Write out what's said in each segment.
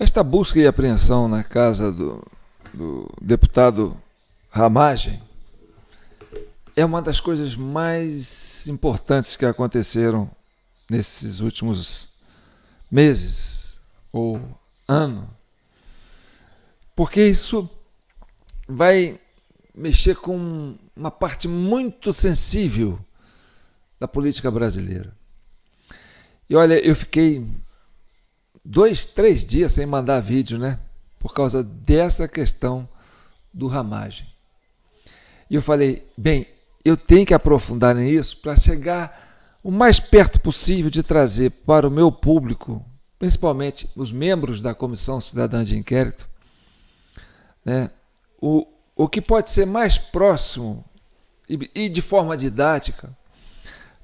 Esta busca e apreensão na casa do deputado Ramagem é uma das coisas mais importantes que aconteceram nesses últimos meses ou ano, porque isso vai mexer com uma parte muito sensível da política brasileira. E olha, eu fiquei 2, 3 dias sem mandar vídeo, né? Por causa dessa questão do Ramagem. E eu falei, bem, eu tenho que aprofundar nisso para chegar o mais perto possível de trazer para o meu público, principalmente os membros da Comissão Cidadã de Inquérito, né, o que pode ser mais próximo e de forma didática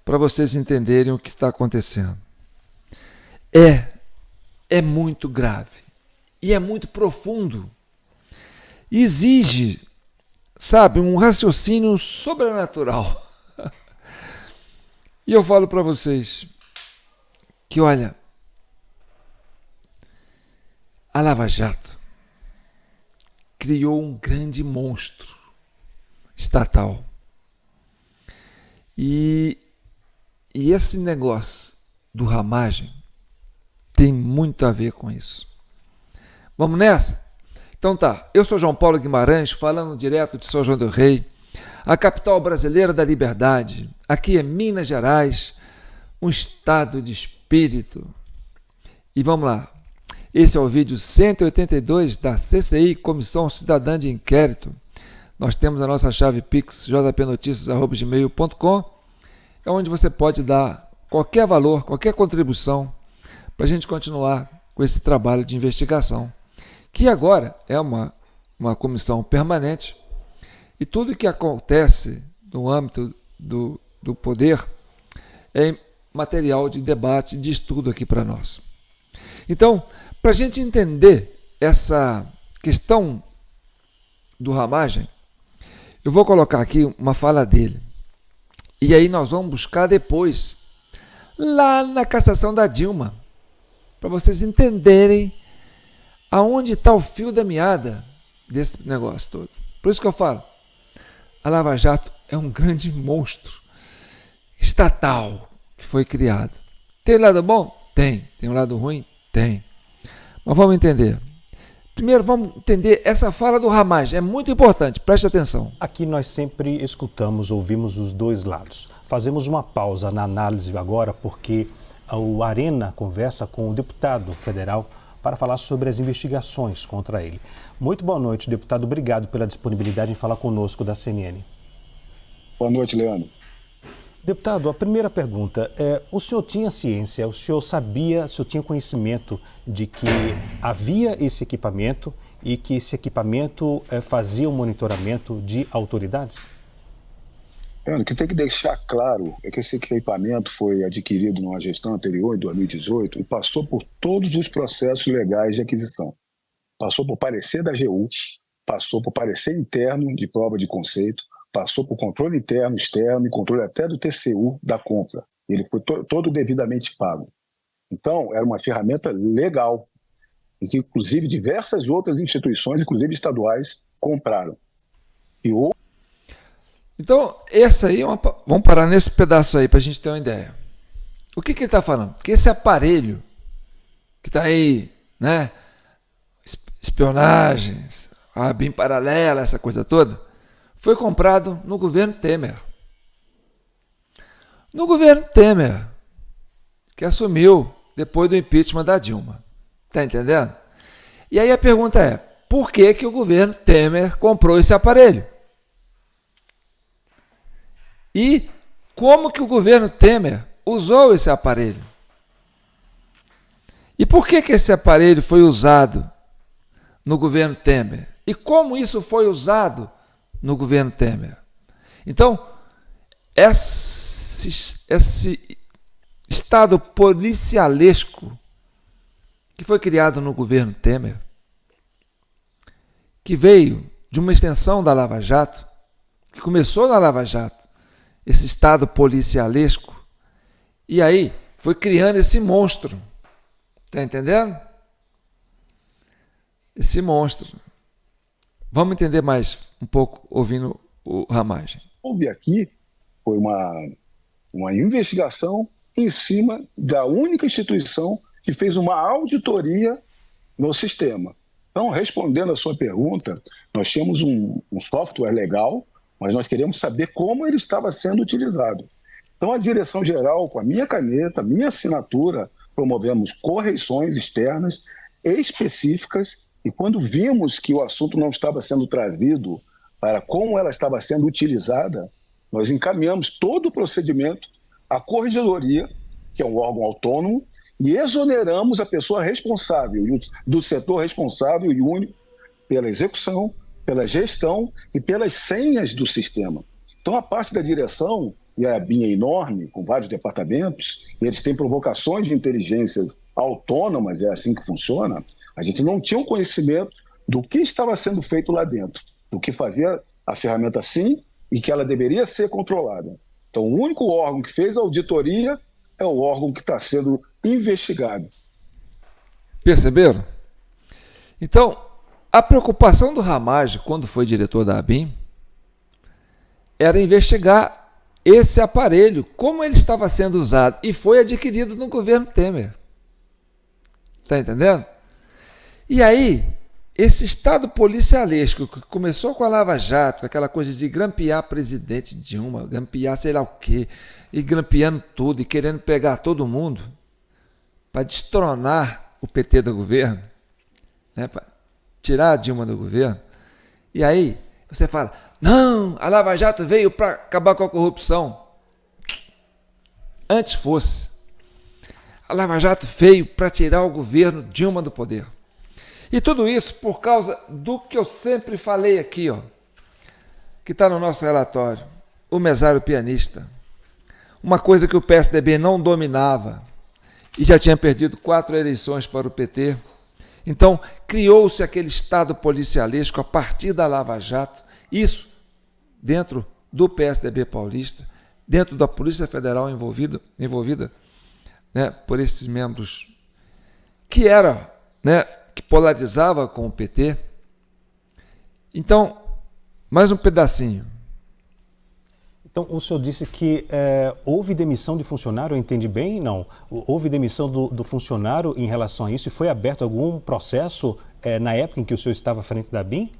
para vocês entenderem o que está acontecendo. É muito grave e é muito profundo. Exige, sabe, um raciocínio sobrenatural. E eu falo para vocês que, olha, a Lava Jato criou um grande monstro estatal. E esse negócio do Ramagem tem muito a ver com isso. Vamos nessa? Então tá, eu sou João Paulo Guimarães, falando direto de São João del Rei, a capital brasileira da liberdade. Aqui é Minas Gerais, um estado de espírito. E vamos lá, esse é o vídeo 182 da CCI, Comissão Cidadã de Inquérito. Nós temos a nossa chave Pix, jpnoticias@gmail.com, é onde você pode dar qualquer valor, qualquer contribuição, para a gente continuar com esse trabalho de investigação, que agora é uma comissão permanente, e tudo que acontece no âmbito do poder é material de debate, de estudo aqui para nós. Então, para a gente entender essa questão do Ramagem, eu vou colocar aqui uma fala dele, e aí nós vamos buscar depois, lá na cassação da Dilma, para vocês entenderem aonde está o fio da meada desse negócio todo. Por isso que eu falo, a Lava Jato é um grande monstro estatal que foi criado. Tem um lado bom? Tem. Tem um lado ruim? Tem. Mas vamos entender. Primeiro vamos entender essa fala do Ramagem, é muito importante, preste atenção. Aqui nós sempre escutamos, ouvimos os dois lados. Fazemos uma pausa na análise agora porque o Arena conversa com o deputado federal para falar sobre as investigações contra ele. Muito boa noite, deputado. Obrigado pela disponibilidade em falar conosco da CNN. Boa noite, Leandro. Deputado, a primeira pergunta é, o senhor tinha ciência, o senhor tinha conhecimento de que havia esse equipamento e que esse equipamento fazia o monitoramento de autoridades? O que tem que deixar claro é que esse equipamento foi adquirido numa gestão anterior, em 2018, e passou por todos os processos legais de aquisição. Passou por parecer da AGU, passou por parecer interno de prova de conceito, passou por controle interno, externo e controle até do TCU da compra. Ele foi todo devidamente pago. Então, era uma ferramenta legal, e que, inclusive, diversas outras instituições, inclusive estaduais, compraram. Então, essa aí, vamos parar nesse pedaço aí para a gente ter uma ideia. O que ele está falando? Que esse aparelho que está aí, né, espionagem, bem paralela, essa coisa toda, foi comprado no governo Temer. No governo Temer, que assumiu depois do impeachment da Dilma. Está entendendo? E aí a pergunta é, por que o governo Temer comprou esse aparelho? E como que o governo Temer usou esse aparelho? E por que esse aparelho foi usado no governo Temer? E como isso foi usado no governo Temer? Então, esse estado policialesco que foi criado no governo Temer, que veio de uma extensão da Lava Jato, que começou na Lava Jato, esse estado policialesco, e aí foi criando esse monstro. Está entendendo? esse monstro. Vamos entender mais um pouco ouvindo o Ramagem. Houve aqui foi uma investigação em cima da única instituição que fez uma auditoria no sistema. Então, respondendo a sua pergunta, nós tínhamos um software legal, mas nós queremos saber como ele estava sendo utilizado. Então, a direção-geral, com a minha caneta, minha assinatura, promovemos correções externas específicas e quando vimos que o assunto não estava sendo trazido para como ela estava sendo utilizada, nós encaminhamos todo o procedimento à corregedoria, que é um órgão autônomo, e exoneramos a pessoa responsável, do setor responsável e único pela execução, pela gestão e pelas senhas do sistema. Então, a parte da direção, e a BIM é enorme, com vários departamentos, e eles têm provocações de inteligência autônomas, é assim que funciona, a gente não tinha um conhecimento do que estava sendo feito lá dentro, do que fazia a ferramenta sim e que ela deveria ser controlada. Então, o único órgão que fez a auditoria é o órgão que está sendo investigado. Perceberam? Então, a preocupação do Ramagem, quando foi diretor da ABIN, era investigar esse aparelho, como ele estava sendo usado, e foi adquirido no governo Temer. Está entendendo? E aí, esse estado policialesco que começou com a Lava Jato, aquela coisa de grampear presidente Dilma, grampear sei lá o quê, e grampeando tudo, e querendo pegar todo mundo para destronar o PT do governo, né, para tirar a Dilma do governo. E aí, você fala, não, a Lava Jato veio para acabar com a corrupção. Antes fosse. A Lava Jato veio para tirar o governo Dilma do poder. E tudo isso por causa do que eu sempre falei aqui, ó, que está no nosso relatório, o mesário pianista. Uma coisa que o PSDB não dominava e já tinha perdido 4 eleições para o PT. Então, criou-se aquele estado policialesco a partir da Lava Jato, isso dentro do PSDB paulista, dentro da Polícia Federal envolvida, né, por esses membros que era, né, que polarizava com o PT. Então, mais um pedacinho. Então, o senhor disse que houve demissão de funcionário, eu entendi bem? Não. Houve demissão do funcionário em relação a isso e foi aberto algum processo na época em que o senhor estava à frente da BIM?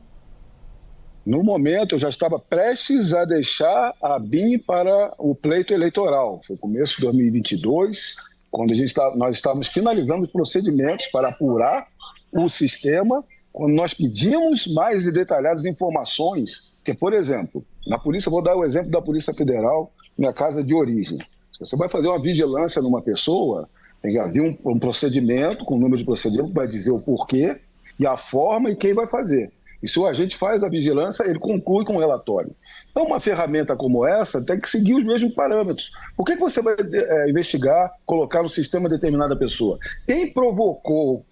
No momento, eu já estava prestes a deixar a BIM para o pleito eleitoral. Foi começo de 2022, quando nós estávamos finalizando os procedimentos para apurar o sistema, quando nós pedimos mais e detalhadas informações, que, por exemplo, na polícia, vou dar o exemplo da Polícia Federal, minha casa de origem. Se você vai fazer uma vigilância numa pessoa, tem que haver um procedimento, com o número de procedimento, que vai dizer o porquê e a forma e quem vai fazer. E se o agente faz a vigilância, ele conclui com o relatório. Então, uma ferramenta como essa tem que seguir os mesmos parâmetros. Por que você vai investigar, colocar no sistema determinada pessoa? Quem provocou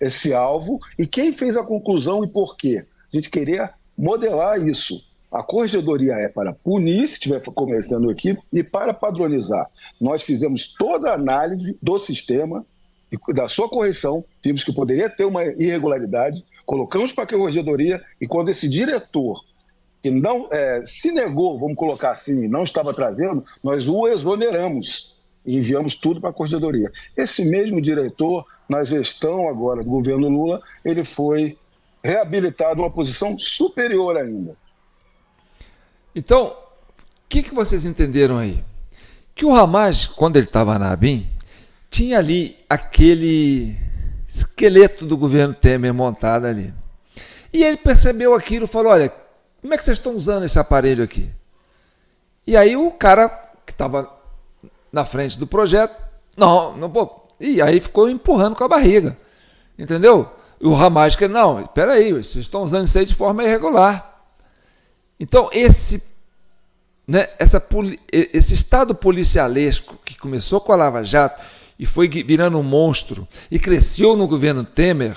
esse alvo e quem fez a conclusão e por quê? A gente queria modelar isso. A corregedoria é para punir, se estiver começando aqui, e para padronizar. Nós fizemos toda a análise do sistema, da sua correção, vimos que poderia ter uma irregularidade, colocamos para a corregedoria e quando esse diretor que não se negou, vamos colocar assim, não estava trazendo, nós o exoneramos e enviamos tudo para a corregedoria. Esse mesmo diretor, na gestão agora do governo Lula, ele foi reabilitado numa posição superior ainda. Então, o que vocês entenderam aí? Que o Ramagem, quando ele estava na ABIN, tinha ali aquele esqueleto do governo Temer montado ali. E ele percebeu aquilo e falou, olha, como é que vocês estão usando esse aparelho aqui? E aí o cara que estava na frente do projeto, não, pô, e aí ficou empurrando com a barriga, entendeu? E o Ramagem que não, espera aí, vocês estão usando isso aí de forma irregular. Então, esse estado policialesco que começou com a Lava Jato e foi virando um monstro e cresceu no governo Temer,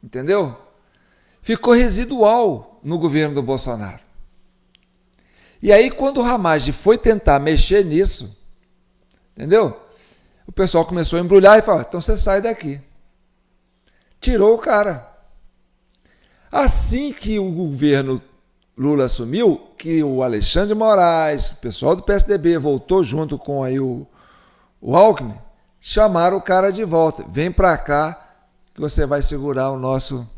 entendeu? Ficou residual no governo do Bolsonaro. E aí, quando o Ramagem foi tentar mexer nisso, entendeu? O pessoal começou a embrulhar e falou, então você sai daqui. tirou o cara. Assim que o governo Lula assumiu, que o Alexandre de Moraes, o pessoal do PSDB voltou junto com aí o Alckmin, chamaram o cara de volta. Vem para cá que você vai segurar o nosso...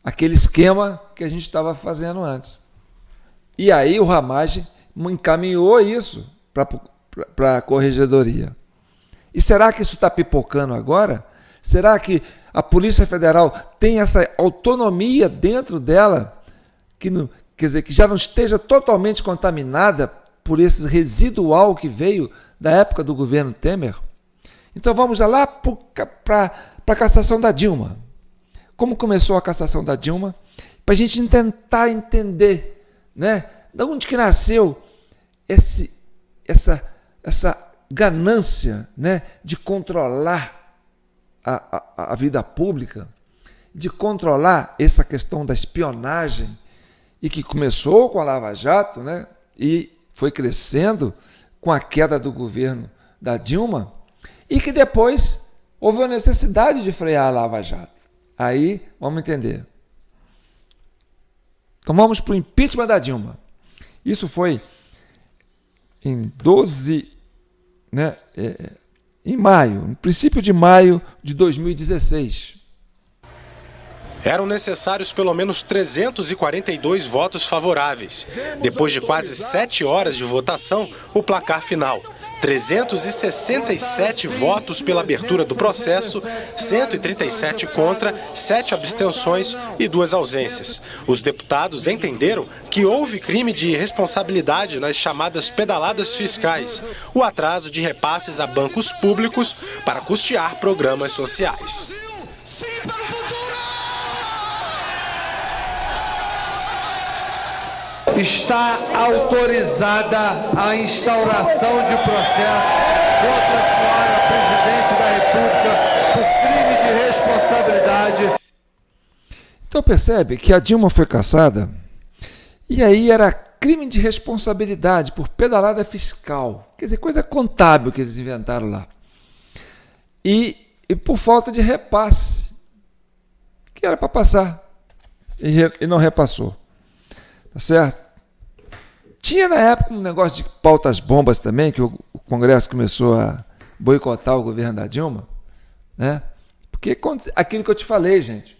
aquele esquema que a gente estava fazendo antes. E aí o Ramagem encaminhou isso para a Corregedoria. E será que isso está pipocando agora? Será que a Polícia Federal tem essa autonomia dentro dela, quer dizer, que já não esteja totalmente contaminada por esse residual que veio da época do governo Temer? Então vamos lá para a cassação da Dilma. Como começou a cassação da Dilma? Para a gente tentar entender, né, de onde que nasceu essa ganância, né, de controlar a vida pública, de controlar essa questão da espionagem, e que começou com a Lava Jato, né, e foi crescendo com a queda do governo da Dilma, e que depois houve a necessidade de frear a Lava Jato. Aí, vamos entender. Então vamos para o impeachment da Dilma. Isso foi em 12, né, em maio, no princípio de maio de 2016. Eram necessários pelo menos 342 votos favoráveis. Depois de quase 7 horas de votação, o placar final: 367 votos pela abertura do processo, 137 contra, 7 abstenções e 2 ausências. Os deputados entenderam que houve crime de responsabilidade nas chamadas pedaladas fiscais, o atraso de repasses a bancos públicos para custear programas sociais. Está autorizada a instauração de processo contra a senhora presidente da República por crime de responsabilidade. Então percebe que a Dilma foi cassada e aí era crime de responsabilidade por pedalada fiscal, quer dizer, coisa contábil que eles inventaram lá. E por falta de repasse, que era para passar, e não repassou. Tá certo? Tinha na época um negócio de pautas bombas também, que o Congresso começou a boicotar o governo da Dilma, né? Porque aquilo que eu te falei, gente,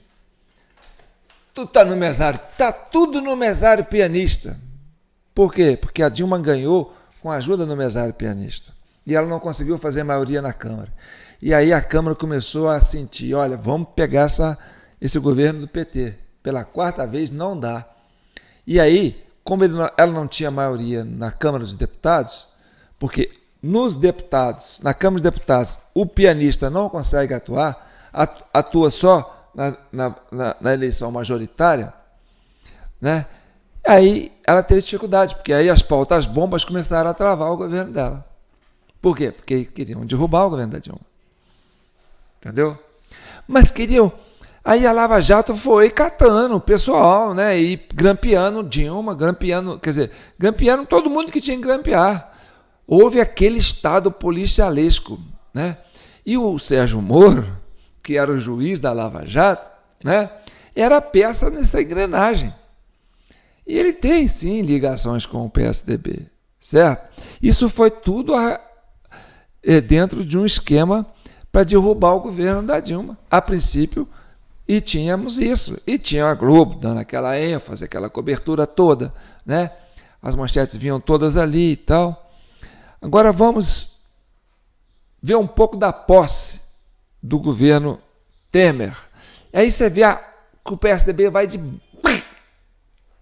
tudo está no mesário, está tudo no mesário pianista. Por quê? Porque a Dilma ganhou com a ajuda do mesário pianista. E ela não conseguiu fazer maioria na Câmara. E aí a Câmara começou a sentir, olha, vamos pegar esse governo do PT. Pela 4ª vez não dá. E aí, como ela não tinha maioria na Câmara dos Deputados, porque na Câmara dos Deputados o pianista não consegue atuar, atua só na eleição majoritária, né? Aí ela teve dificuldade, porque aí as pautas bombas começaram a travar o governo dela. Por quê? Porque queriam derrubar o governo da Dilma. Entendeu? Mas queriam... Aí a Lava Jato foi catando o pessoal, né? E grampeando Dilma, grampeando todo mundo que tinha que grampear. Houve aquele estado policialesco, né? E o Sérgio Moro, que era o juiz da Lava Jato, né? Era peça nessa engrenagem. E ele tem, sim, ligações com o PSDB, certo? Isso foi tudo dentro de um esquema para derrubar o governo da Dilma. A princípio, e tínhamos isso, e tinha a Globo dando aquela ênfase, aquela cobertura toda, né? As manchetes vinham todas ali e tal. Agora vamos ver um pouco da posse do governo Temer. E aí você vê que o PSDB vai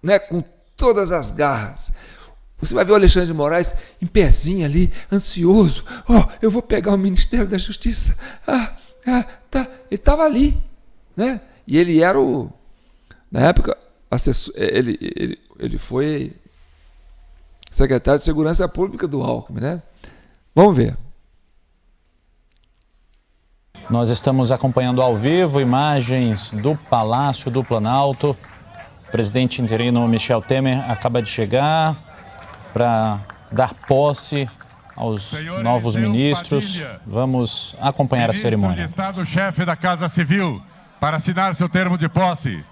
né, com todas as garras. Você vai ver o Alexandre de Moraes em pezinho ali, ansioso. Eu vou pegar o Ministério da Justiça. Tá. Ele estava ali. Né? E ele era na época, assessor, ele foi secretário de Segurança Pública do Alckmin, né? Vamos ver. Nós estamos acompanhando ao vivo imagens do Palácio do Planalto. O presidente interino Michel Temer acaba de chegar para dar posse aos novos ministros. Vamos acompanhar a cerimônia. Ministro de Estado, chefe da Casa Civil, para assinar seu termo de posse.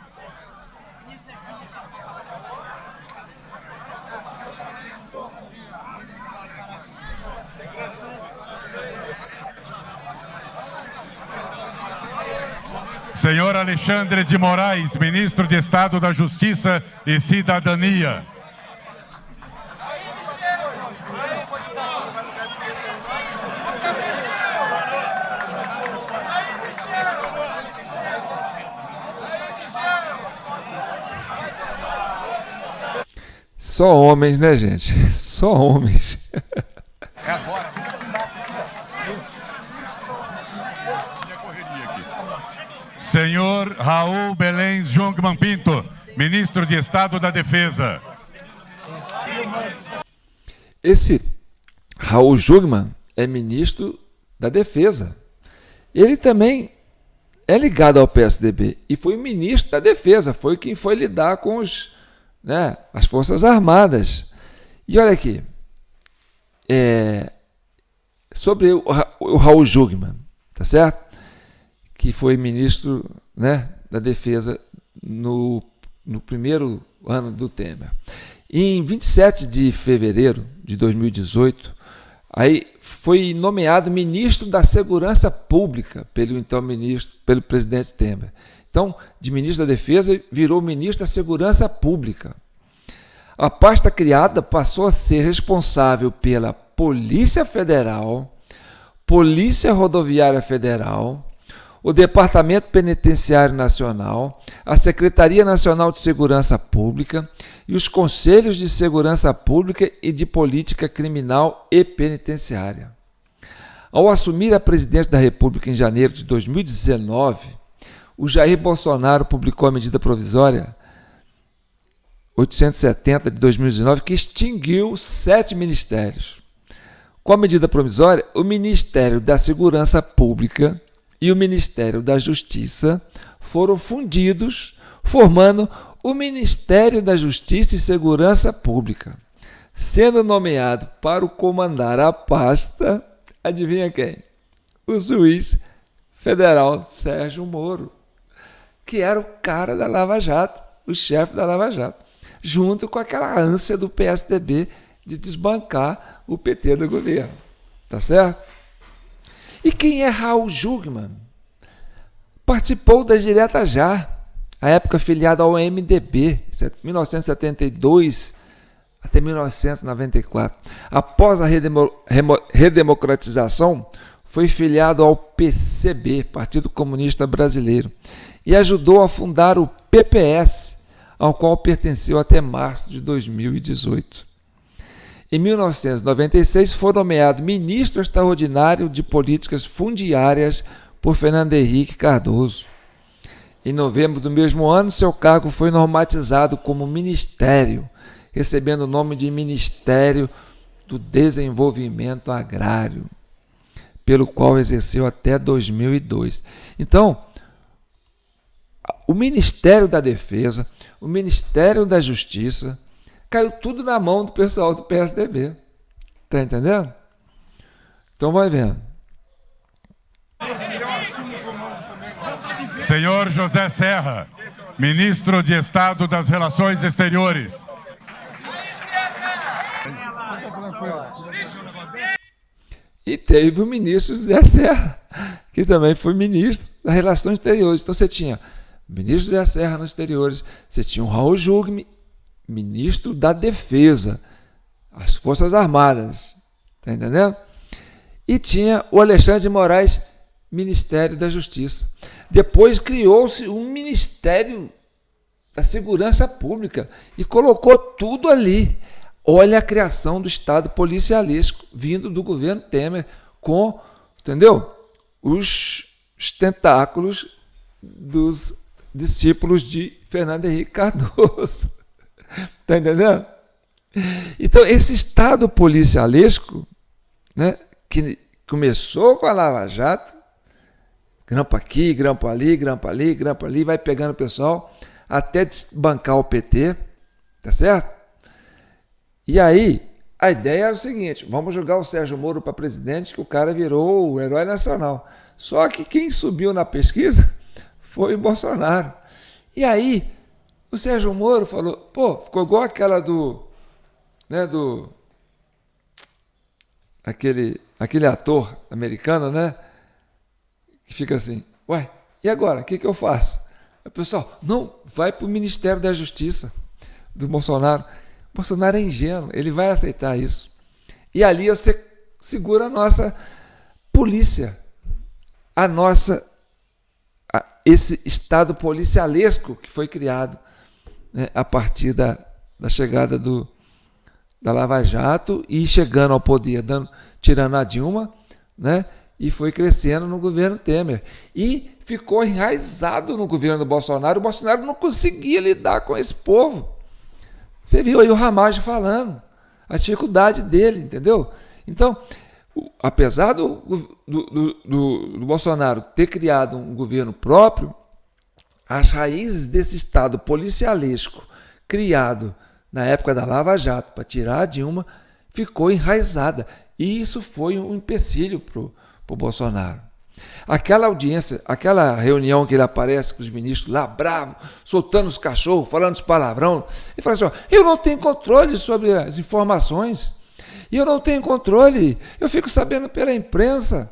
Senhor Alexandre de Moraes, ministro de Estado da Justiça e Cidadania. Só homens, né, gente? Só homens. Senhor Raul Belém Jungmann Pinto, ministro de Estado da Defesa. Esse Raul Jungmann é ministro da Defesa. Ele também é ligado ao PSDB e foi o ministro da Defesa, foi quem foi lidar com as Forças Armadas. E olha aqui, sobre o Raul Jungmann, tá certo? Que foi ministro, da Defesa no primeiro ano do Temer. E em 27 de fevereiro de 2018, aí foi nomeado ministro da Segurança Pública pelo presidente Temer. Então, de ministro da Defesa, virou ministro da Segurança Pública. A pasta criada passou a ser responsável pela Polícia Federal, Polícia Rodoviária Federal, o Departamento Penitenciário Nacional, a Secretaria Nacional de Segurança Pública e os Conselhos de Segurança Pública e de Política Criminal e Penitenciária. Ao assumir a presidência da República em janeiro de 2019, o Jair Bolsonaro publicou a medida provisória 870 de 2019, que extinguiu 7 ministérios. Com a medida provisória, o Ministério da Segurança Pública e o Ministério da Justiça foram fundidos, formando o Ministério da Justiça e Segurança Pública, sendo nomeado para comandar a pasta, adivinha quem? O juiz federal Sérgio Moro, que era o cara da Lava Jato, o chefe da Lava Jato, junto com aquela ânsia do PSDB de desbancar o PT do governo. Tá certo? E quem é Raul Jungmann? Participou da Direta Já, à época filiado ao MDB, 1972 até 1994. Após a redemocratização, foi filiado ao PCB, Partido Comunista Brasileiro, e ajudou a fundar o PPS, ao qual pertenceu até março de 2018. Em 1996, foi nomeado ministro extraordinário de Políticas Fundiárias por Fernando Henrique Cardoso. Em novembro do mesmo ano, seu cargo foi normatizado como ministério, recebendo o nome de Ministério do Desenvolvimento Agrário, pelo qual exerceu até 2002. Então, o Ministério da Defesa, o Ministério da Justiça, caiu tudo na mão do pessoal do PSDB. Tá entendendo? Então vai vendo. Senhor José Serra, ministro de Estado das Relações Exteriores. E teve o ministro José Serra, que também foi ministro das Relações Exteriores. Então você tinha o ministro José Serra nos exteriores, você tinha o Raul Jungmann, ministro da Defesa, as Forças Armadas, tá entendendo? E tinha o Alexandre de Moraes, Ministério da Justiça. Depois criou-se um Ministério da Segurança Pública e colocou tudo ali. Olha a criação do Estado policialesco vindo do governo Temer com, entendeu? Os tentáculos dos discípulos de Fernando Henrique Cardoso. Está entendendo? Então, esse Estado policialesco, que começou com a Lava Jato, grampo aqui, grampo ali, grampo ali, grampo ali, vai pegando o pessoal até desbancar o PT, tá certo? E aí, a ideia é o seguinte, vamos jogar o Sérgio Moro para presidente, que o cara virou o herói nacional. Só que quem subiu na pesquisa foi o Bolsonaro. E aí, o Sérgio Moro falou, pô, ficou igual aquela aquele ator americano, né? Que fica assim, ué, e agora? O que eu faço? O pessoal, não, vai para o Ministério da Justiça do Bolsonaro. O Bolsonaro é ingênuo, ele vai aceitar isso. E ali você segura a nossa polícia, esse estado policialesco que foi criado, né, a partir da chegada da Lava Jato e chegando ao poder, tirando a Dilma, né, e foi crescendo no governo Temer. E ficou enraizado no governo do Bolsonaro. O Bolsonaro não conseguia lidar com esse povo. Você viu aí o Ramagem falando, a dificuldade dele, entendeu? Então, apesar do Bolsonaro ter criado um governo próprio, as raízes desse Estado policialesco criado na época da Lava Jato para tirar a Dilma ficou enraizada. E isso foi um empecilho para o Bolsonaro. Aquela audiência, aquela reunião que ele aparece com os ministros lá, bravo, soltando os cachorros, falando os palavrão, ele fala assim, ó, eu não tenho controle sobre as informações, e eu não tenho controle, eu fico sabendo pela imprensa.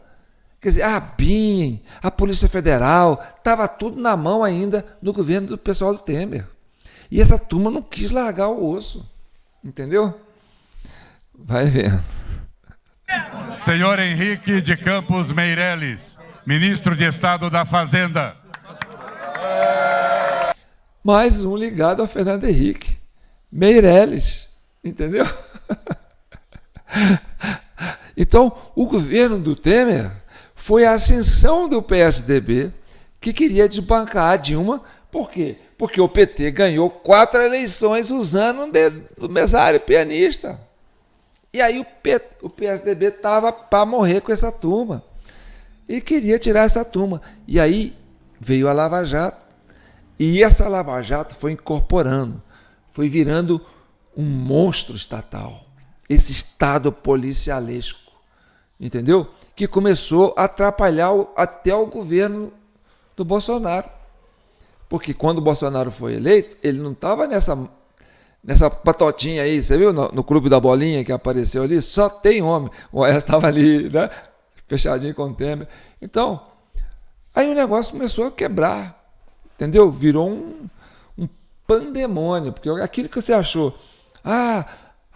Quer dizer, a BIM, a Polícia Federal, estava tudo na mão ainda do governo do pessoal do Temer. E essa turma não quis largar o osso, entendeu? Vai vendo. Senhor Henrique de Campos Meirelles, ministro de Estado da Fazenda. Mais um ligado ao Fernando Henrique. Meirelles, entendeu? Então, o governo do Temer foi a ascensão do PSDB, que queria desbancar a Dilma. Por quê? Porque o PT ganhou 4 eleições usando o mesário pianista. E aí o PSDB estava para morrer com essa turma. E queria tirar essa turma. E aí veio a Lava Jato. E essa Lava Jato foi incorporando, foi virando um monstro estatal. Esse Estado policialesco, entendeu? Que começou a atrapalhar até o governo do Bolsonaro. Porque quando o Bolsonaro foi eleito, ele não estava nessa patotinha aí, você viu no Clube da Bolinha que apareceu ali? Só tem homem. O Oeste estava ali, né? Fechadinho com o Temer. Então, aí o negócio começou a quebrar, entendeu? Virou um pandemônio, porque aquilo que você achou, a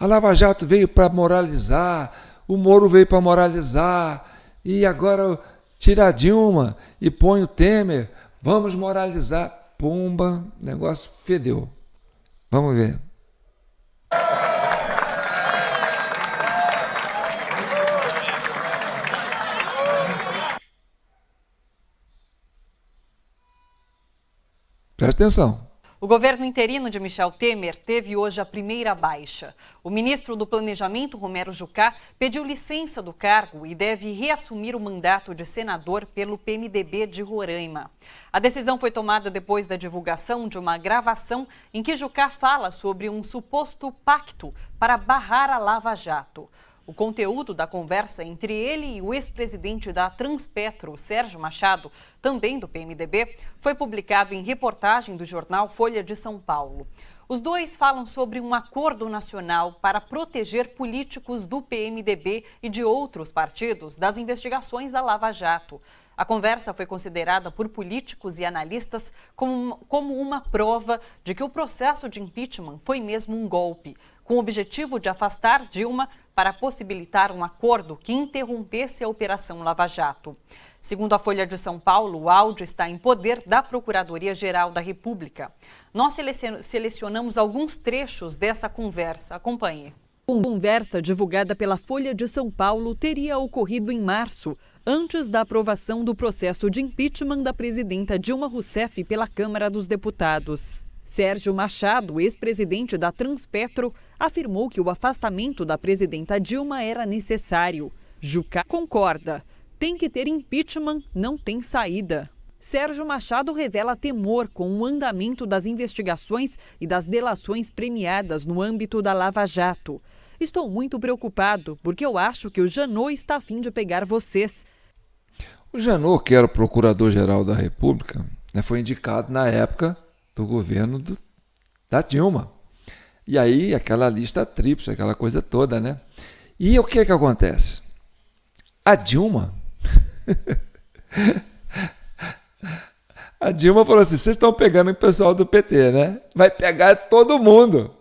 Lava Jato veio para moralizar, o Moro veio para moralizar, e agora tira a Dilma e põe o Temer, vamos moralizar. Pumba, negócio fedeu. Vamos ver. Presta atenção. O governo interino de Michel Temer teve hoje a primeira baixa. O ministro do Planejamento, Romero Jucá, pediu licença do cargo e deve reassumir o mandato de senador pelo PMDB de Roraima. A decisão foi tomada depois da divulgação de uma gravação em que Jucá fala sobre um suposto pacto para barrar a Lava Jato. O conteúdo da conversa entre ele e o ex-presidente da Transpetro, Sérgio Machado, também do PMDB, foi publicado em reportagem do jornal Folha de São Paulo. Os dois falam sobre um acordo nacional para proteger políticos do PMDB e de outros partidos das investigações da Lava Jato. A conversa foi considerada por políticos e analistas como uma prova de que o processo de impeachment foi mesmo um golpe, com o objetivo de afastar Dilma para possibilitar um acordo que interrompesse a Operação Lava Jato. Segundo a Folha de São Paulo, o áudio está em poder da Procuradoria-Geral da República. Nós selecionamos alguns trechos dessa conversa. Acompanhe. A conversa divulgada pela Folha de São Paulo teria ocorrido em março, antes da aprovação do processo de impeachment da presidenta Dilma Rousseff pela Câmara dos Deputados. Sérgio Machado, ex-presidente da Transpetro, afirmou que o afastamento da presidenta Dilma era necessário. Jucá concorda. Tem que ter impeachment, não tem saída. Sérgio Machado revela temor com o andamento das investigações e das delações premiadas no âmbito da Lava Jato. Estou muito preocupado, porque eu acho que o Janot está a fim de pegar vocês. O Janot, que era o Procurador-Geral da República, Foi indicado na época do governo da Dilma. E aí, aquela lista tríplice, aquela coisa toda, né? E o que acontece? A Dilma... A Dilma falou assim, vocês estão pegando o pessoal do PT, né? Vai pegar todo mundo.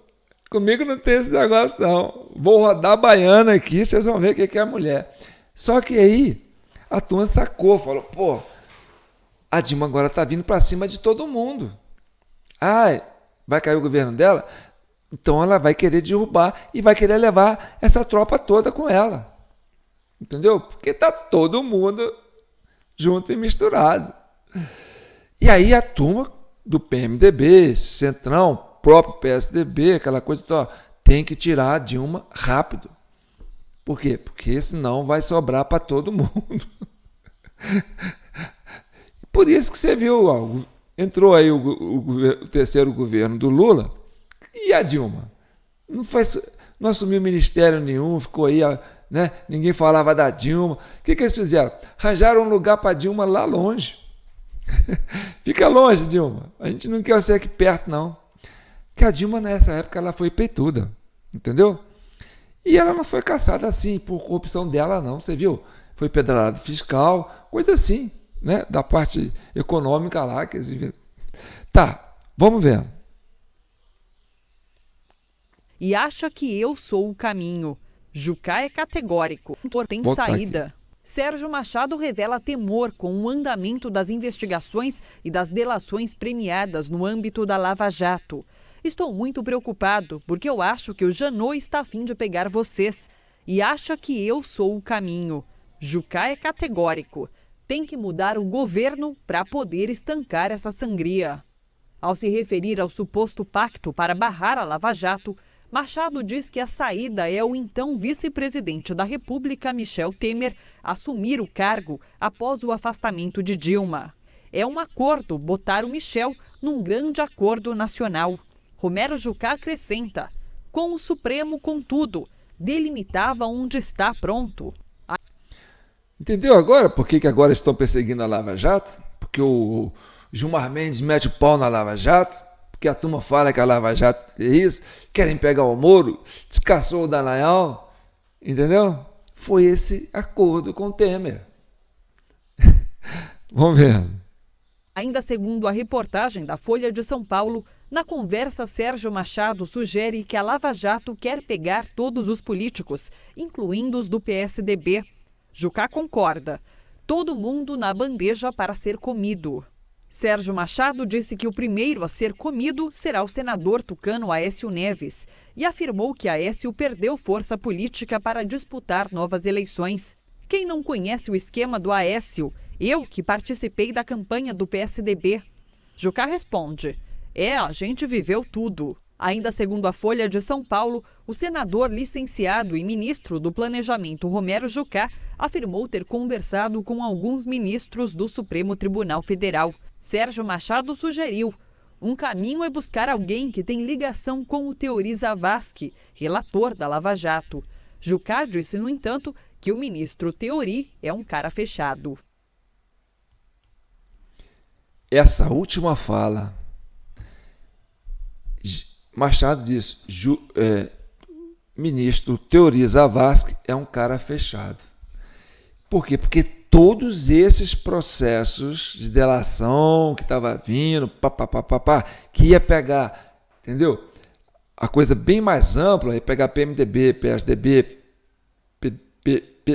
Comigo não tem esse negócio, não. Vou rodar a baiana aqui, vocês vão ver o que é a mulher. Só que aí, a turma sacou, falou, pô, a Dilma agora está vindo para cima de todo mundo. Vai cair o governo dela? Então ela vai querer derrubar e vai querer levar essa tropa toda com ela. Entendeu? Porque está todo mundo junto e misturado. E aí a turma do PMDB, Centrão, próprio PSDB, aquela coisa, tem que tirar a Dilma rápido. Por quê? Porque senão vai sobrar para todo mundo. Por isso que você viu, entrou aí o terceiro governo do Lula e a Dilma. Não assumiu ministério nenhum, ficou aí, né? Ninguém falava da Dilma. O que eles fizeram? Arranjaram um lugar para a Dilma lá longe. Fica longe, Dilma. A gente não quer você aqui perto, não. Porque a Dilma, nessa época, ela foi peituda. Entendeu? E ela não foi caçada assim, por corrupção dela, não. Você viu? Foi pedrada fiscal, coisa assim, né? Da parte econômica lá. Tá, vamos ver. E acha que eu sou o caminho. Jucá é categórico. Tem saída. Aqui. Sérgio Machado revela temor com o andamento das investigações e das delações premiadas no âmbito da Lava Jato. Estou muito preocupado porque eu acho que o Janot está a fim de pegar vocês e acha que eu sou o caminho. Jucá é categórico. Tem que mudar o governo para poder estancar essa sangria. Ao se referir ao suposto pacto para barrar a Lava Jato, Machado diz que a saída é o então vice-presidente da República, Michel Temer, assumir o cargo após o afastamento de Dilma. É um acordo botar o Michel num grande acordo nacional. Romero Jucá acrescenta, com o Supremo, contudo, delimitava onde está pronto. Entendeu agora por que agora estão perseguindo a Lava Jato? Porque o Gilmar Mendes mete o pau na Lava Jato? Que a turma fala que a Lava Jato é isso, querem pegar o Moro, descaçou o Dallagnol, entendeu? Foi esse acordo com o Temer. Vamos ver. Ainda segundo a reportagem da Folha de São Paulo, na conversa Sérgio Machado sugere que a Lava Jato quer pegar todos os políticos, incluindo os do PSDB. Jucá concorda. Todo mundo na bandeja para ser comido. Sérgio Machado disse que o primeiro a ser comido será o senador tucano Aécio Neves e afirmou que Aécio perdeu força política para disputar novas eleições. Quem não conhece o esquema do Aécio? Eu, que participei da campanha do PSDB. Jucá responde, a gente viveu tudo. Ainda segundo a Folha de São Paulo, o senador licenciado e ministro do Planejamento Romero Jucá afirmou ter conversado com alguns ministros do Supremo Tribunal Federal. Sérgio Machado sugeriu, um caminho é buscar alguém que tem ligação com o Teori Zavascki, relator da Lava Jato. Jucá disse, no entanto, que o ministro Teori é um cara fechado. Essa última fala, Machado diz, ministro Teori Zavascki é um cara fechado. Por quê? Porque todos esses processos de delação que estava vindo, que ia pegar, entendeu? A coisa bem mais ampla, ia pegar PMDB, PSDB,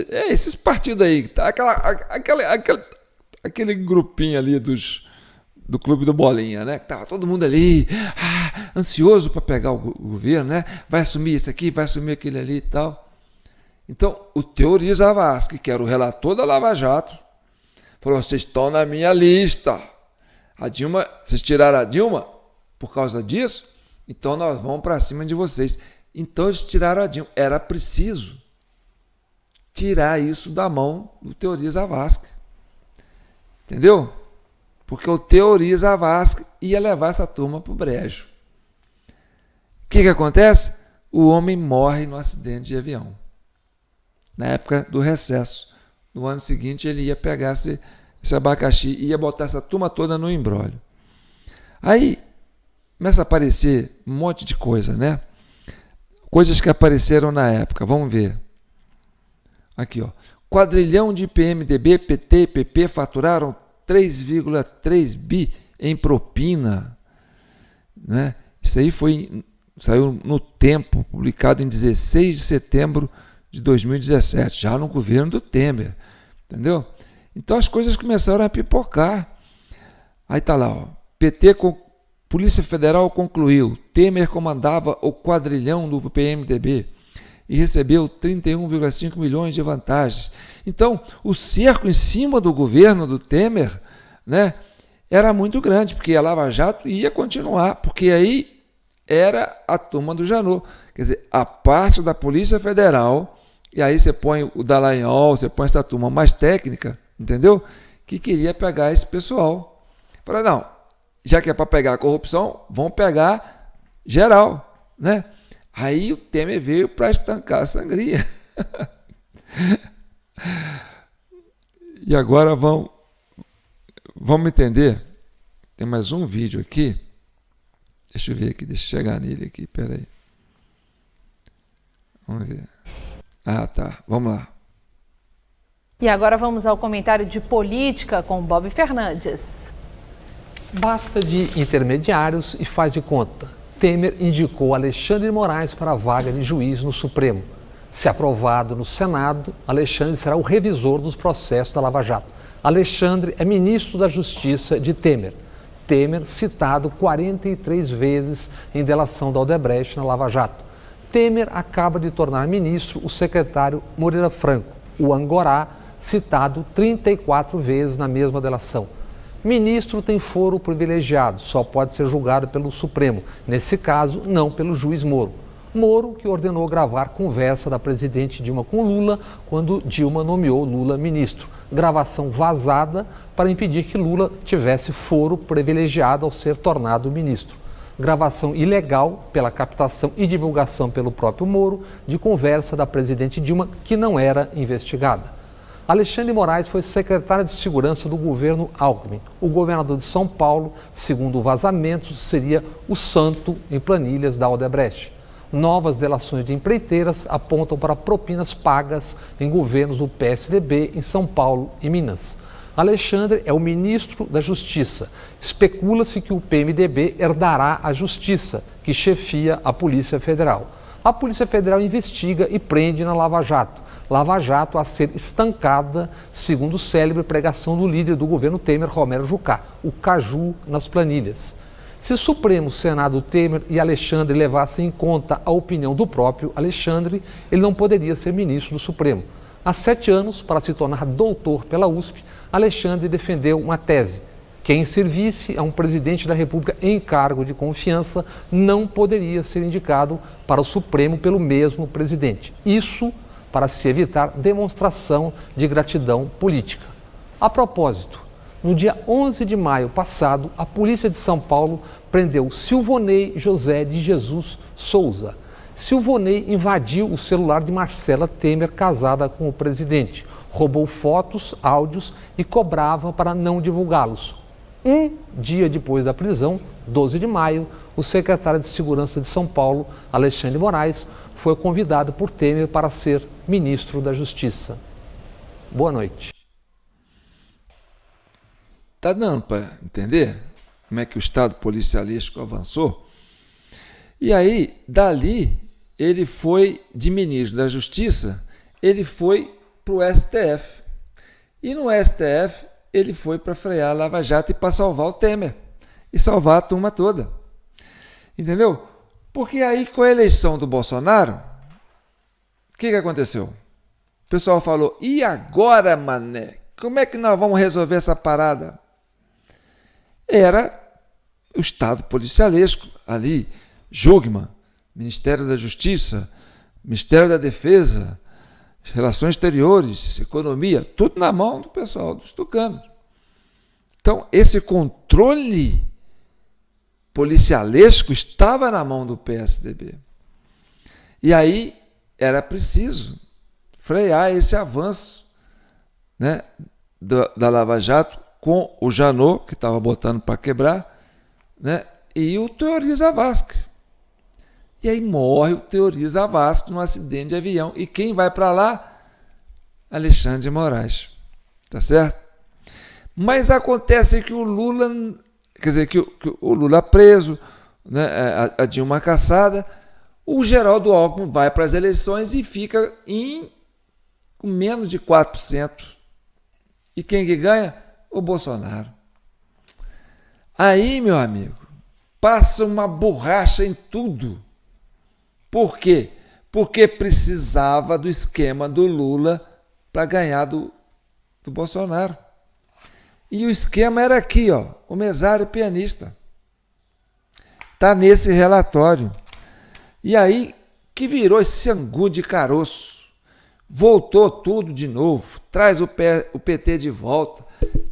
esses partidos aí, aquele grupinho ali do Clube do Bolinha, né? Que tava todo mundo ali, ansioso para pegar o governo, né? Vai assumir isso aqui, vai assumir aquele ali e tal. Então, o Teori Zavascki, que era o relator da Lava Jato, falou, vocês estão na minha lista. A Dilma, vocês tiraram a Dilma por causa disso? Então nós vamos para cima de vocês. Então eles tiraram a Dilma. Era preciso tirar isso da mão do Teori Zavascki. Entendeu? Porque o Teori Zavascki ia levar essa turma para o brejo. O que acontece? O homem morre no acidente de avião. Na época do recesso. No ano seguinte, ele ia pegar esse abacaxi, e ia botar essa turma toda no imbróglio. Aí começa a aparecer um monte de coisa, né? Coisas que apareceram na época, vamos ver. Aqui, ó. Quadrilhão de PMDB, PT e PP faturaram 3,3 bi em propina, né? Isso aí saiu no Tempo, publicado em 16 de setembro de 2017, já no governo do Temer, entendeu? Então as coisas começaram a pipocar. Aí tá lá, ó, Polícia Federal concluiu, Temer comandava o quadrilhão do PMDB e recebeu 31,5 milhões de vantagens. Então, o cerco em cima do governo do Temer, né, era muito grande, porque a Lava Jato ia continuar, porque aí era a turma do Janot. Quer dizer, a parte da Polícia Federal, e aí você põe o Dallagnol, você põe essa turma mais técnica, entendeu? Que queria pegar esse pessoal. Falei, não, já que é para pegar a corrupção, vamos pegar geral, né? Aí o Temer veio para estancar a sangria. E agora vamos entender. Tem mais um vídeo aqui. Deixa eu ver aqui, deixa eu chegar nele aqui, peraí. Vamos ver. Ah, tá, vamos lá. E agora vamos ao comentário de política com Bob Fernandes. Basta de intermediários e faz de conta. Temer indicou Alexandre de Moraes para a vaga de juiz no Supremo. Se aprovado no Senado, Alexandre será o revisor dos processos da Lava Jato. Alexandre é ministro da Justiça de Temer. Temer citado 43 vezes em delação da Odebrecht na Lava Jato. Temer acaba de tornar ministro o secretário Moreira Franco, o Angorá, citado 34 vezes na mesma delação. Ministro tem foro privilegiado, só pode ser julgado pelo Supremo, nesse caso, não pelo juiz Moro. Moro, que ordenou gravar conversa da presidente Dilma com Lula quando Dilma nomeou Lula ministro. Gravação vazada para impedir que Lula tivesse foro privilegiado ao ser tornado ministro. Gravação ilegal pela captação e divulgação pelo próprio Moro de conversa da presidente Dilma que não era investigada. Alexandre de Moraes foi secretário de Segurança do governo Alckmin. O governador de São Paulo, segundo vazamentos, seria o santo em planilhas da Odebrecht. Novas delações de empreiteiras apontam para propinas pagas em governos do PSDB em São Paulo e Minas. Alexandre é o ministro da Justiça. Especula-se que o PMDB herdará a Justiça, que chefia a Polícia Federal. A Polícia Federal investiga e prende na Lava Jato. Lava Jato a ser estancada, segundo célebre pregação do líder do governo Temer, Romero Jucá, o caju nas planilhas. Se Supremo, Senado, Temer e Alexandre levassem em conta a opinião do próprio Alexandre, ele não poderia ser ministro do Supremo. Há 7 anos, para se tornar doutor pela USP, Alexandre defendeu uma tese. Quem servisse a um presidente da República em cargo de confiança não poderia ser indicado para o Supremo pelo mesmo presidente. Isso para se evitar demonstração de gratidão política. A propósito, no dia 11 de maio passado, a Polícia de São Paulo prendeu Silvonei José de Jesus Souza. Silvonei invadiu o celular de Marcela Temer, casada com o presidente, roubou fotos, áudios e cobrava para não divulgá-los. Um dia depois da prisão, 12 de maio, o secretário de Segurança de São Paulo, Alexandre de Moraes, foi convidado por Temer para ser ministro da Justiça. Boa noite. Tá dando para entender como é que o Estado policialístico avançou? E aí, dali, ele foi de ministro da Justiça, ele foi para o STF. E no STF, ele foi para frear a Lava Jato e para salvar o Temer. E salvar a turma toda. Entendeu? Porque aí, com a eleição do Bolsonaro, o que aconteceu? O pessoal falou, e agora, mané? Como é que nós vamos resolver essa parada? Era o Estado policialesco ali, Jungmann, Ministério da Justiça, Ministério da Defesa, Relações Exteriores, Economia, tudo na mão do pessoal, dos tucanos. Então, esse controle policialesco estava na mão do PSDB. E aí era preciso frear esse avanço, né, da Lava Jato com o Janot, que estava botando para quebrar, né? E o Teori Zavascki. E aí morre o Teori Zavascki num acidente de avião. E quem vai para lá? Alexandre de Moraes. Tá certo? Mas acontece que o Lula, quer dizer, que o Lula preso, né, a Dilma caçada, o Geraldo Alckmin vai para as eleições e fica com menos de 4%. E quem que ganha? O Bolsonaro. Aí, meu amigo, passa uma borracha em tudo. Por quê? Porque precisava do esquema do Lula para ganhar do Bolsonaro. E o esquema era aqui, ó, o mesário pianista. Está nesse relatório. E aí que virou esse angu de caroço. Voltou tudo de novo, traz o PT de volta,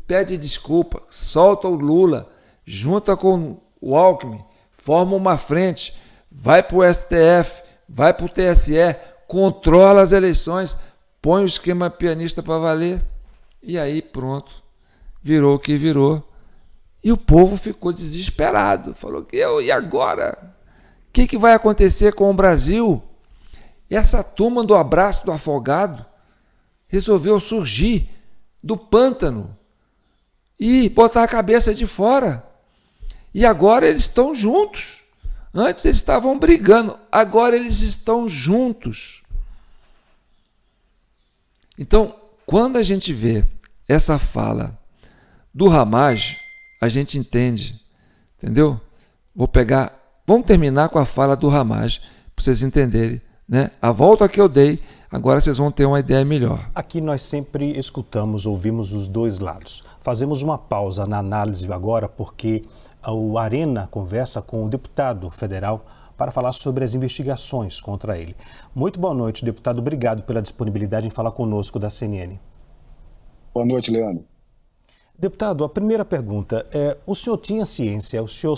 pede desculpa, solta o Lula, junta com o Alckmin, forma uma frente, vai para o STF, vai para o TSE, controla as eleições, põe o esquema pianista para valer. E aí pronto, virou o que virou. E o povo ficou desesperado, falou, e agora? O que vai acontecer com o Brasil? E essa turma do abraço do afogado resolveu surgir do pântano e botar a cabeça de fora. E agora eles estão juntos. Antes eles estavam brigando, agora eles estão juntos. Então, quando a gente vê essa fala do Ramagem, a gente entende, entendeu? Vamos terminar com a fala do Ramagem, para vocês entenderem, né? A volta que eu dei, agora vocês vão ter uma ideia melhor. Aqui nós sempre escutamos, ouvimos os dois lados. Fazemos uma pausa na análise agora, porque o Arena conversa com o deputado federal para falar sobre as investigações contra ele. Muito boa noite, deputado. Obrigado pela disponibilidade em falar conosco da CNN. Boa noite, Leandro. Deputado, a primeira pergunta é, o senhor tinha ciência, o senhor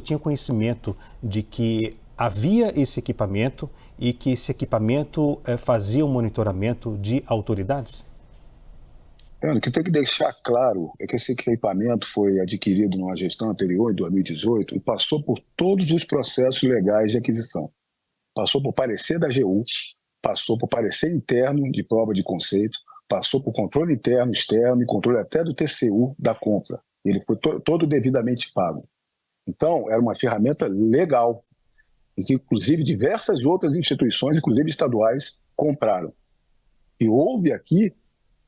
tinha conhecimento de que havia esse equipamento e que esse equipamento fazia o monitoramento de autoridades? O que tem que deixar claro é que esse equipamento foi adquirido numa gestão anterior, em 2018, e passou por todos os processos legais de aquisição. Passou por parecer da AGU, passou por parecer interno de prova de conceito, passou por controle interno, externo e controle até do TCU da compra. Ele foi todo devidamente pago. Então, era uma ferramenta legal, e que, inclusive, diversas outras instituições, inclusive estaduais, compraram. E houve aqui,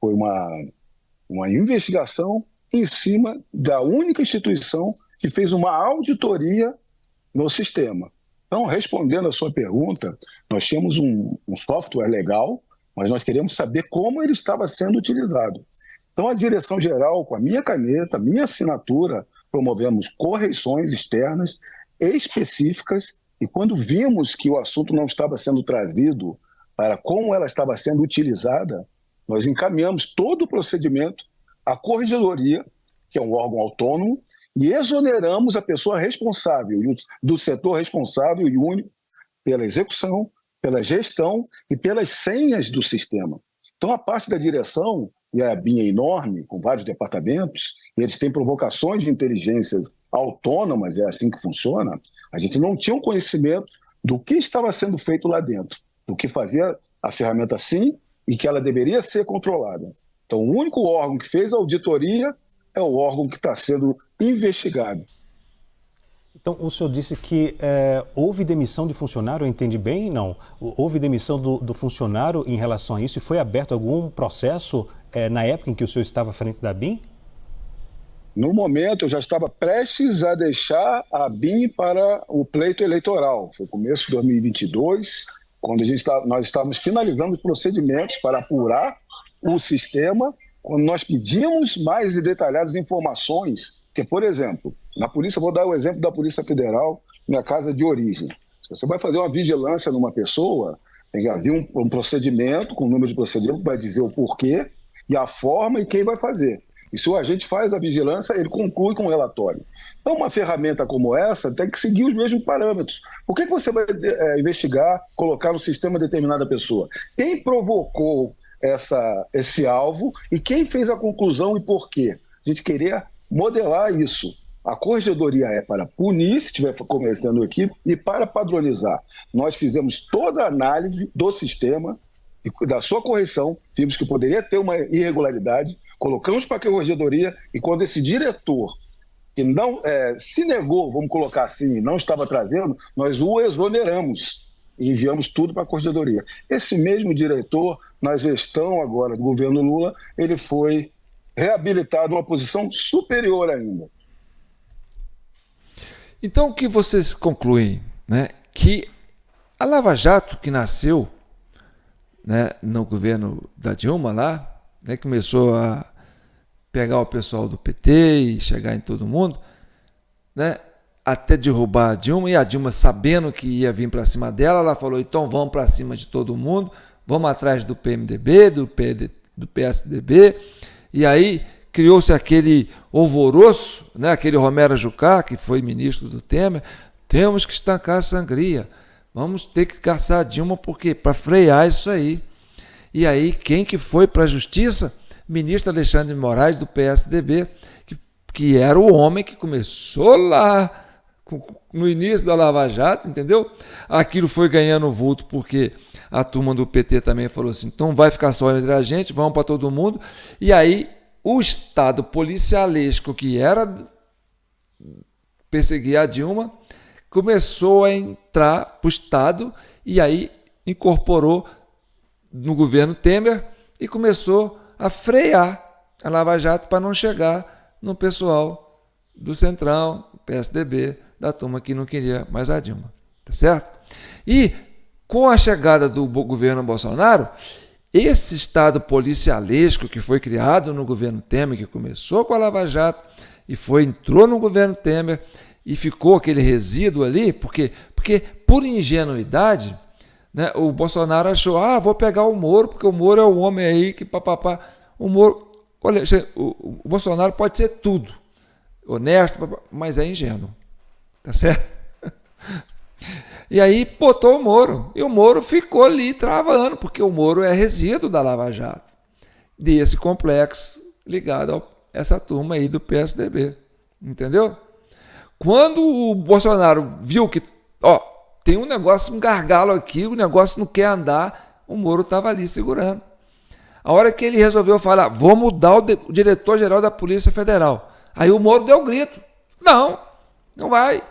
foi uma investigação em cima da única instituição que fez uma auditoria no sistema. Então, respondendo a sua pergunta, nós tínhamos um software legal, mas nós queremos saber como ele estava sendo utilizado. Então, a direção-geral, com a minha caneta, a minha assinatura, promovemos correções externas específicas, e quando vimos que o assunto não estava sendo trazido para como ela estava sendo utilizada, nós encaminhamos todo o procedimento à corregedoria, que é um órgão autônomo, e exoneramos a pessoa responsável, do setor responsável e único pela execução, pela gestão e pelas senhas do sistema. Então, a parte da direção, e a BIM é enorme, com vários departamentos, e eles têm provocações de inteligência autônomas, é assim que funciona, a gente não tinha um conhecimento do que estava sendo feito lá dentro, do que fazia a ferramenta assim e que ela deveria ser controlada. Então, o único órgão que fez a auditoria é o órgão que está sendo investigado. Então, o senhor disse que houve demissão de funcionário, eu entendi bem? Não. Houve demissão do funcionário em relação a isso e foi aberto algum processo na época em que o senhor estava à frente da BIM? No momento, eu já estava prestes a deixar a BIM para o pleito eleitoral. Foi começo de 2022, quando nós estávamos finalizando os procedimentos para apurar o sistema, quando nós pedimos mais detalhadas informações, que, por exemplo, na polícia, vou dar o exemplo da Polícia Federal, minha casa de origem. Se você vai fazer uma vigilância numa pessoa, tem que haver um procedimento, com o número de procedimento, que vai dizer o porquê e a forma e quem vai fazer. E se o agente faz a vigilância, ele conclui com o relatório. Então, uma ferramenta como essa tem que seguir os mesmos parâmetros. Por que você vai investigar, colocar no sistema determinada pessoa? Quem provocou esse alvo e quem fez a conclusão e por quê. A gente queria modelar isso. A corregedoria é para punir, se estiver começando aqui, e para padronizar. Nós fizemos toda a análise do sistema, da sua correção, vimos que poderia ter uma irregularidade, colocamos para a corregedoria, e quando esse diretor que não se negou, vamos colocar assim, não estava trazendo, nós o exoneramos e enviamos tudo para a corregedoria. Esse mesmo diretor, na gestão agora do governo Lula, ele foi reabilitado numa posição superior ainda. Então, o que vocês concluem? Né? Que a Lava Jato, que nasceu, né, no governo da Dilma lá, né, começou a pegar o pessoal do PT e chegar em todo mundo, né, até derrubar a Dilma, e a Dilma, sabendo que ia vir para cima dela, ela falou, então vamos para cima de todo mundo, vamos atrás do PMDB, do PSDB, e aí criou-se aquele alvoroço, né, aquele Romero Jucá, que foi ministro do Temer, temos que estancar a sangria, vamos ter que caçar a Dilma, porque para frear isso aí. E aí, quem que foi para a justiça? Ministro Alexandre de Moraes, do PSDB, que era o homem que começou lá, no início da Lava Jato, entendeu? Aquilo foi ganhando vulto, porque a turma do PT também falou assim, então vai ficar só entre a gente, vamos para todo mundo. E aí, o Estado policialesco, que era perseguir a Dilma, começou a entrar para o Estado e aí incorporou no governo Temer e começou a frear a Lava Jato para não chegar no pessoal do Centrão, PSDB, da turma que não queria mais a Dilma. Tá certo? E com a chegada do governo Bolsonaro, esse Estado policialesco que foi criado no governo Temer, que começou com a Lava Jato e entrou no governo Temer e ficou aquele resíduo ali, porque por ingenuidade, né, o Bolsonaro achou, vou pegar o Moro, porque o Moro é o homem aí que papapá. O Moro, olha, o Bolsonaro pode ser tudo, honesto, mas é ingênuo, tá certo? E aí botou o Moro, e o Moro ficou ali travando, porque o Moro é resíduo da Lava Jato, desse complexo ligado a essa turma aí do PSDB, entendeu? Quando o Bolsonaro viu que, tem um negócio, um gargalo aqui, o negócio não quer andar, o Moro estava ali segurando. A hora que ele resolveu falar, vou mudar o diretor-geral da Polícia Federal, aí o Moro deu um grito, não vai.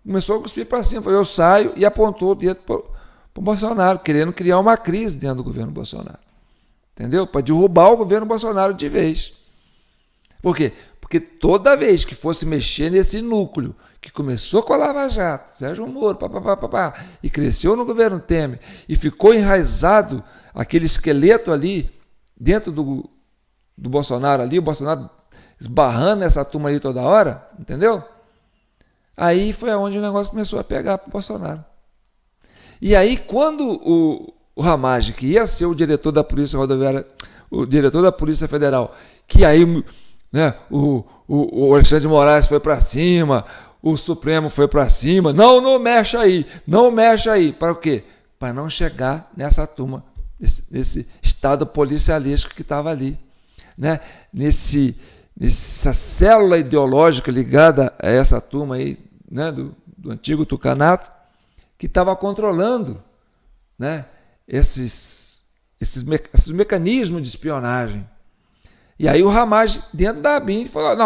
Começou a cuspir para cima, falou, eu saio, e apontou o dedo para o Bolsonaro, querendo criar uma crise dentro do governo Bolsonaro. Entendeu? Para derrubar o governo Bolsonaro de vez. Por quê? Porque toda vez que fosse mexer nesse núcleo, que começou com a Lava Jato, Sérgio Moro, e cresceu no governo Temer, e ficou enraizado aquele esqueleto ali, dentro do Bolsonaro ali, o Bolsonaro esbarrando essa turma ali toda hora, entendeu? Aí foi onde o negócio começou a pegar para o Bolsonaro. E aí, quando o Ramagem, que ia ser o diretor da Polícia Rodoviária, o diretor da Polícia Federal, que aí, né, o Alexandre de Moraes foi para cima, o Supremo foi para cima, não mexe aí. Para o quê? Para não chegar nessa turma, nesse Estado policialesco que estava ali, né? Nessa célula ideológica ligada a essa turma aí, né, do antigo Tucanato, que estava controlando, né, esses mecanismos de espionagem. E aí o Ramagem, dentro da ABIN, falou,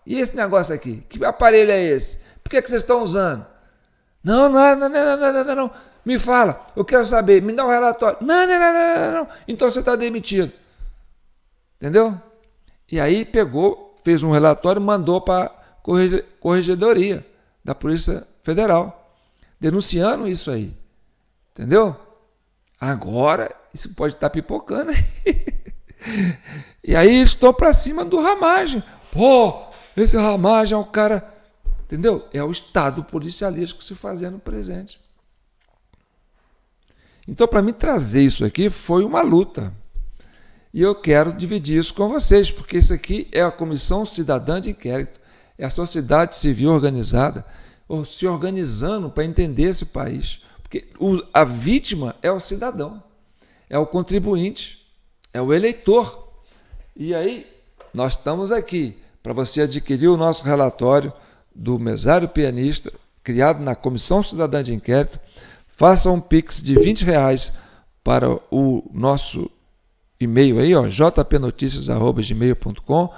e esse negócio aqui? Que aparelho é esse? Por que vocês estão usando? Não, me fala, eu quero saber, me dá um relatório. Não. Então você está demitido. Entendeu? E aí pegou, fez um relatório e mandou para a Corregedoria da Polícia Federal, denunciando isso aí. Entendeu? Agora, isso pode estar pipocando aí. E aí estou para cima do Ramagem. Esse Ramagem é o cara... Entendeu? É o Estado policialesco se fazendo presente. Então, para mim, trazer isso aqui foi uma luta. E eu quero dividir isso com vocês, porque isso aqui é a Comissão Cidadã de Inquérito, é a sociedade civil organizada, se organizando para entender esse país. Porque a vítima é o cidadão, é o contribuinte, é o eleitor. E aí, nós estamos aqui para você adquirir o nosso relatório do Mesário Pianista, criado na Comissão Cidadã de Inquérito. Faça um Pix de R$20 para o nosso e-mail aí, ó, jpnoticias@gmail.com,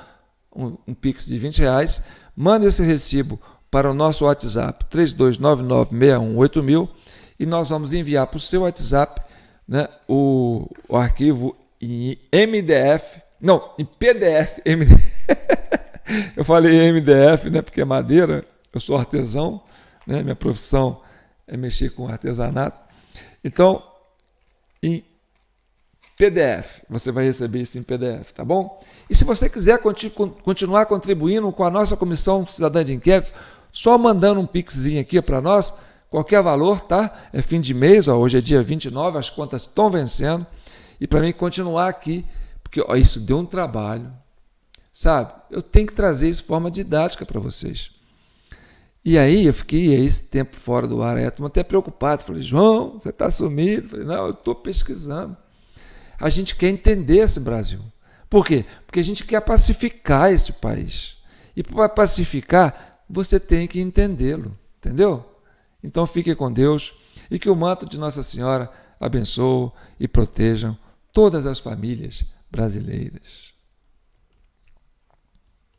um Pix de R$20. Mande esse recibo para o nosso WhatsApp 3299618000 e nós vamos enviar para o seu WhatsApp, né, o arquivo em MDF, não, em PDF, eu falei MDF, né, porque é madeira, eu sou artesão, né, minha profissão é mexer com artesanato, então em PDF, você vai receber isso em PDF, tá bom? E se você quiser continuar contribuindo com a nossa Comissão Cidadã de Inquérito, só mandando um pixzinho aqui para nós, qualquer valor, tá? É fim de mês, ó, hoje é dia 29, as contas estão vencendo, e para mim continuar aqui, porque ó, isso deu um trabalho, sabe? Eu tenho que trazer isso de forma didática para vocês. E aí eu fiquei esse tempo fora do ar, aí eu estou até preocupado, falei, João, você está sumido? Falei, não, eu estou pesquisando. A gente quer entender esse Brasil. Por quê? Porque a gente quer pacificar esse país. E para pacificar, você tem que entendê-lo, entendeu? Então fique com Deus e que o manto de Nossa Senhora abençoe e protejam todas as famílias brasileiras.